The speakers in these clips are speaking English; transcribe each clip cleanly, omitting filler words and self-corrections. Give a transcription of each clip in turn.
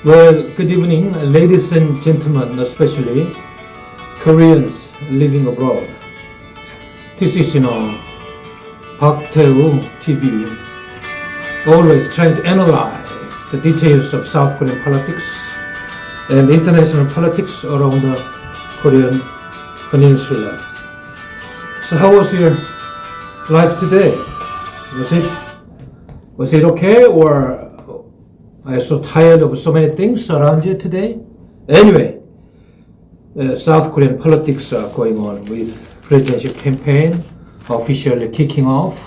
Well, good evening, ladies and gentlemen, especially Koreans living abroad. This is, Park Tae-woo TV, always trying to analyze the details of South Korean politics and international politics around the Korean Peninsula. So how was your life today? Was it okay, or are you so tired of so many things around you today? Anyway, South Korean politics are going on with presidential campaign officially kicking off,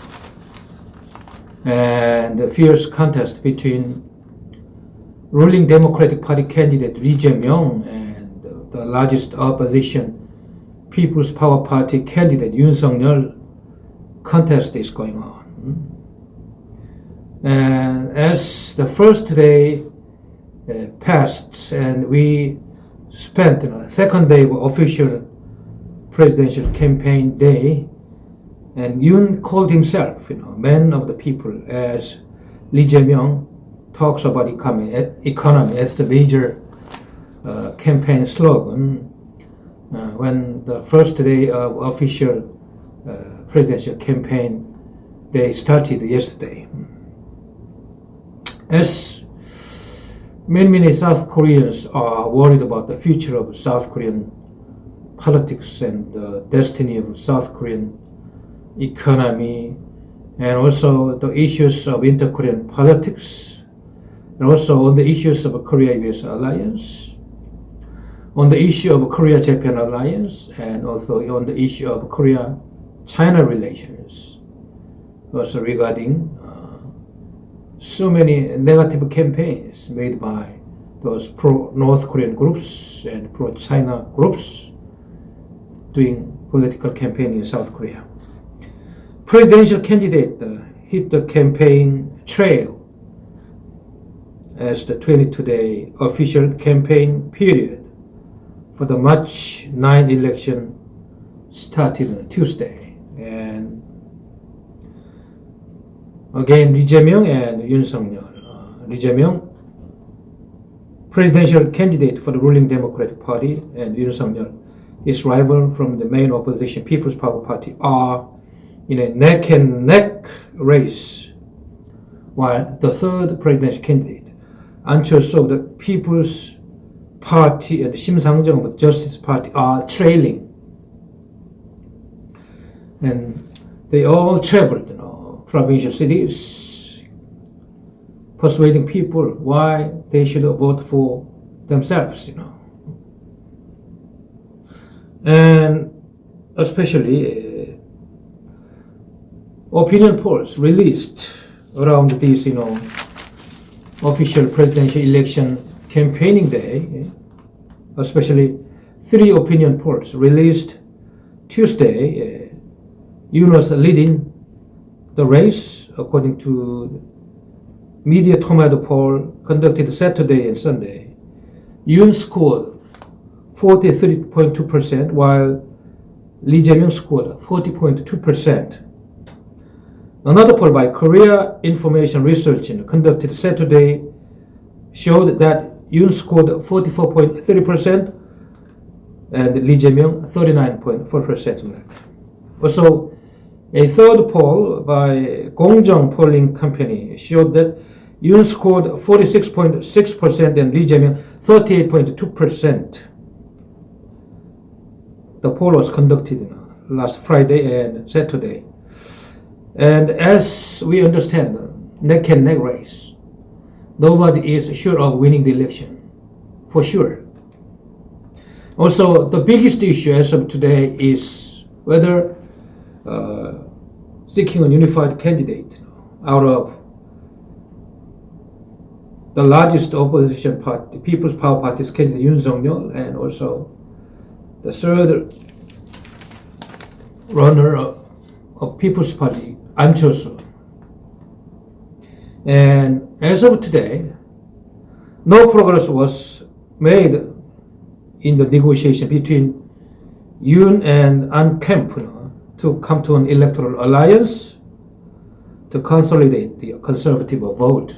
and the fierce contest between ruling Democratic Party candidate Lee Jae-myung and the largest opposition People's Power Party candidate Yoon Suk-yeol contest is going on. And as the first day passed and we spent the second day of official presidential campaign day, and Yoon called himself, man of the people, as Lee Jae-myung talks about economy as the major campaign slogan. When the first day of official presidential campaign day started yesterday. As many South Koreans are worried about the future of South Korean politics and the destiny of South Korean economy, and also the issues of inter-Korean politics, and also on the issues of a Korea-US alliance, on the issue of Korea-Japan alliance, and also on the issue of Korea-China relations, also regarding so many negative campaigns made by those pro-North Korean groups and pro-China groups doing political campaign in South Korea. Presidential candidate hit the campaign trail as the 22-day official campaign period for the March 9 election started on Tuesday. And again, Lee Jae-myung and Yoon Suk-yeol. Lee Jae-myung, presidential candidate for the ruling Democratic Party, and Yoon Suk-yeol, his rival from the main opposition People's Power Party, are in a neck-and-neck race, while the third presidential candidate, An Chol-soo of the People's Party and Sim Sang-jung of the Justice Party, are trailing. And they all traveled, provincial cities, persuading people why they should vote for themselves, And especially opinion polls released around this, official presidential election campaigning day, especially 3 opinion polls released Tuesday. Yoon was leading the race according to media tomato poll conducted Saturday and Sunday. Yoon scored 43.2%, while Lee Jae-myung scored 40.2%. Another poll by Korea Information Research conducted Saturday showed that Yoon scored 44.3% and Lee Jae-myung 39.4%. Also, a third poll by Gongjang Polling Company showed that Yoon scored 46.6% and Lee Jae-myung 38.2%. The poll was conducted last Friday and Saturday. And as we understand, neck-and-neck race, nobody is sure of winning the election, for sure. Also, the biggest issue as of today is whether seeking a unified candidate out of the largest opposition party, People's Power Party's candidate Yoon Suk-yeol, and also the third runner of People's Party, An Chol-soo. And as of today, no progress was made in the negotiation between Yoon and An camp to come to an electoral alliance to consolidate the conservative vote.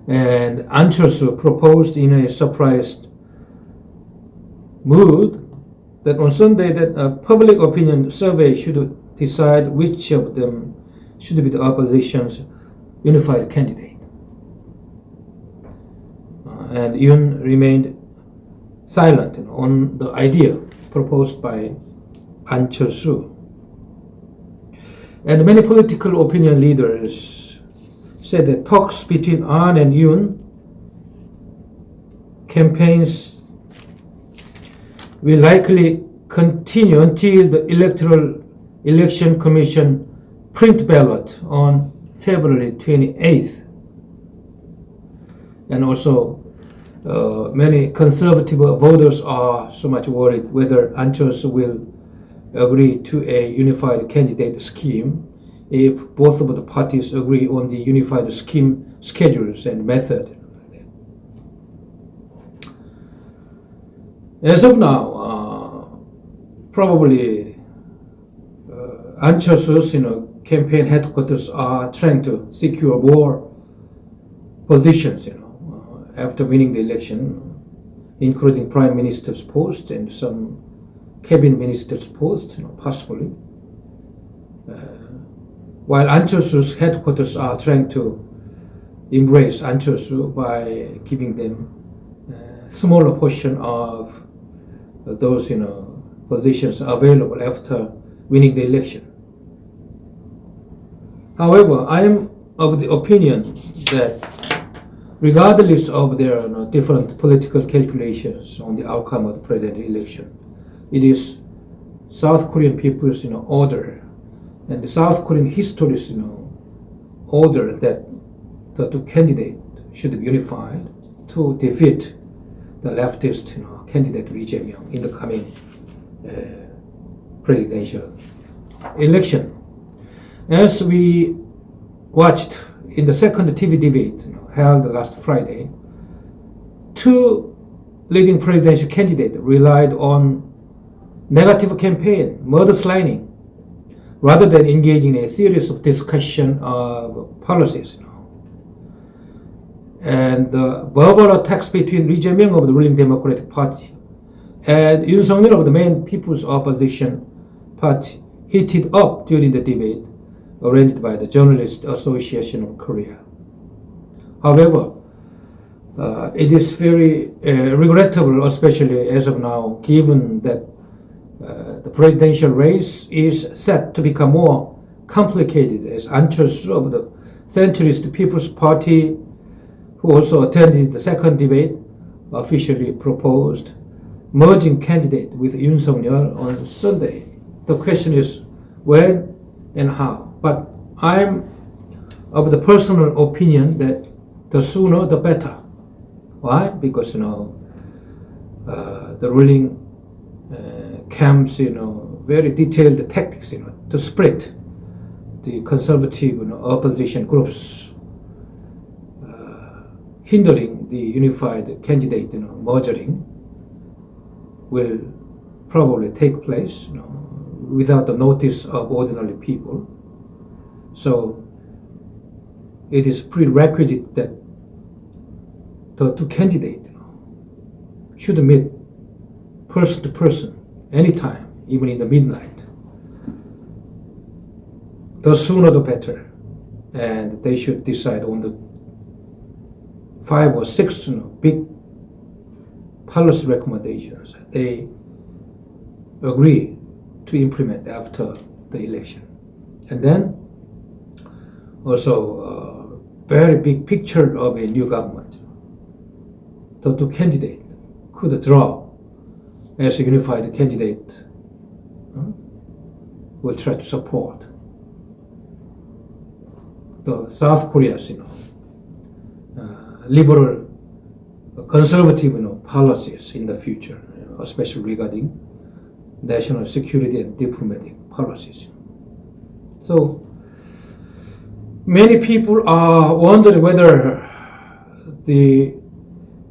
And An Chul-soo proposed in a surprised mood that on Sunday that a public opinion survey should decide which of them should be the opposition's unified candidate. And Yoon remained silent on the idea proposed by An Chul-soo. And many political opinion leaders said that talks between An and Yoon campaigns will likely continue until the Electoral Election Commission print ballot on February 28th. And also, many conservative voters are so much worried whether An Chul-soo will agree to a unified candidate scheme if both of the parties agree on the unified scheme schedules and method. As of now, probably An Chul-soo's campaign headquarters are trying to secure more positions after winning the election, including prime minister's post and some cabinet minister's post, possibly. While An Chul-soo's headquarters are trying to embrace An Chul-soo by giving them a smaller portion of those positions available after winning the election. However, I am of the opinion that regardless of their different political calculations on the outcome of the presidential election, it is South Korean people's order and the South Korean history's order that the two candidates should be unified to defeat the leftist candidate Lee Jae-myung in the coming presidential election. As we watched in the second TV debate held last Friday, two leading presidential candidates relied on negative campaign, mudslinging, rather than engaging in a series of discussion of policies. And the verbal attacks between Lee Jae-myung of the ruling Democratic Party and Yoon Suk-yeol of the main People's Opposition Party heated up during the debate arranged by the Journalist Association of Korea. However, it is very regrettable, especially as of now, given that the presidential race is set to become more complicated as An Chul-soo of the centrist People's Party, who also attended the second debate, officially proposed merging candidate with Yoon Suk-yeol on Sunday. The question is when and how. But I'm of the personal opinion that the sooner the better. Why? Because the ruling camps very detailed tactics to split the conservative opposition groups, hindering the unified candidate merging will probably take place without the notice of ordinary people. So it is prerequisite that the two candidates should meet person to person anytime, even in the midnight. The sooner the better. And they should decide on the 5 or 6 big policy recommendations they agree to implement after the election. And then also a very big picture of a new government. The two candidates could draw as a unified candidate will try to support the South Korea's liberal conservative policies in the future, especially regarding national security and diplomatic policies. So many people are wondering whether the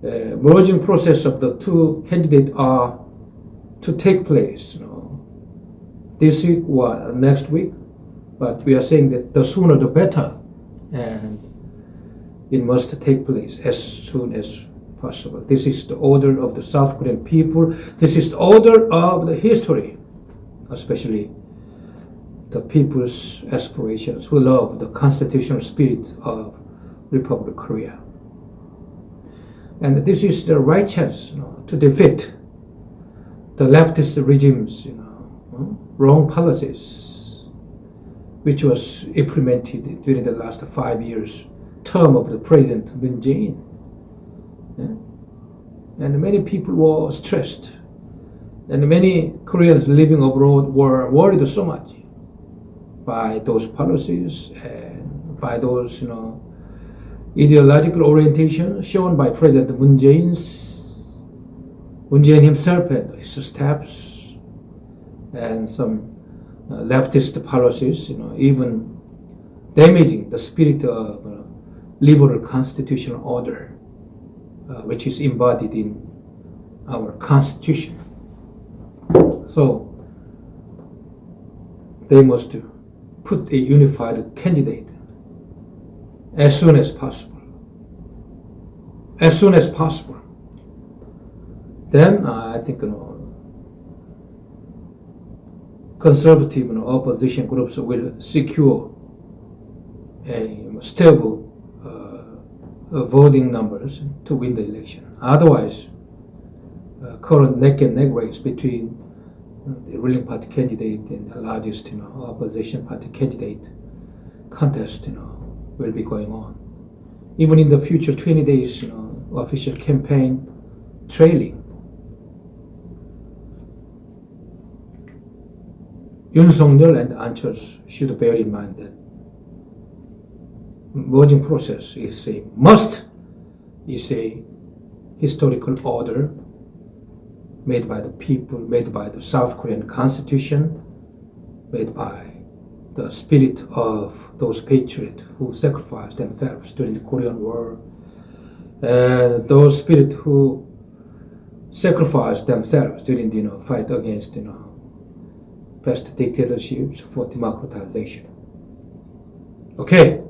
merging process of the two candidates are to take place this week or next week, but we are saying that the sooner the better. And it must take place as soon as possible. This is the order of the South Korean people. This is the order of the history, especially the people's aspirations who love the constitutional spirit of Republic of Korea. And this is the right chance to defeat the leftist regime's wrong policies, which was implemented during the last 5 years term of the President Moon Jae-in. Yeah? And many people were stressed, and many Koreans living abroad were worried so much by those policies and by those ideological orientation shown by President Moon Jae-in himself and his staffs, and some leftist policies, even damaging the spirit of liberal constitutional order, which is embodied in our constitution. So they must put a unified candidate as soon as possible. As soon as possible. Then I think conservative opposition groups will secure a stable voting numbers to win the election. Otherwise, current neck and neck race between the ruling party candidate and the largest opposition party candidate contest will be going on. Even in the future 20 days official campaign trailing, Yoon Suk-yeol and An Chul-soo should bear in mind that merging process is a must, is a historical order made by the people, made by the South Korean Constitution, made by the spirit of those patriots who sacrificed themselves during the Korean War, and those spirits who sacrificed themselves during the fight against past dictatorships for democratization. Okay,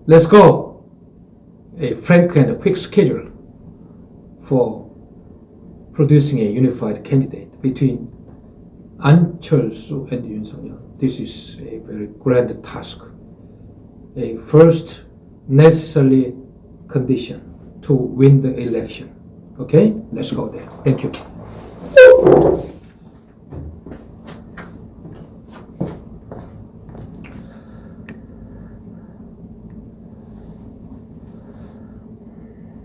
let's go. A frank and a quick schedule for producing a unified candidate between An Chul-soo and Yoon Suk-yeol. This is a very grand task, a first necessary condition to win the election. Okay, let's go there. Thank you.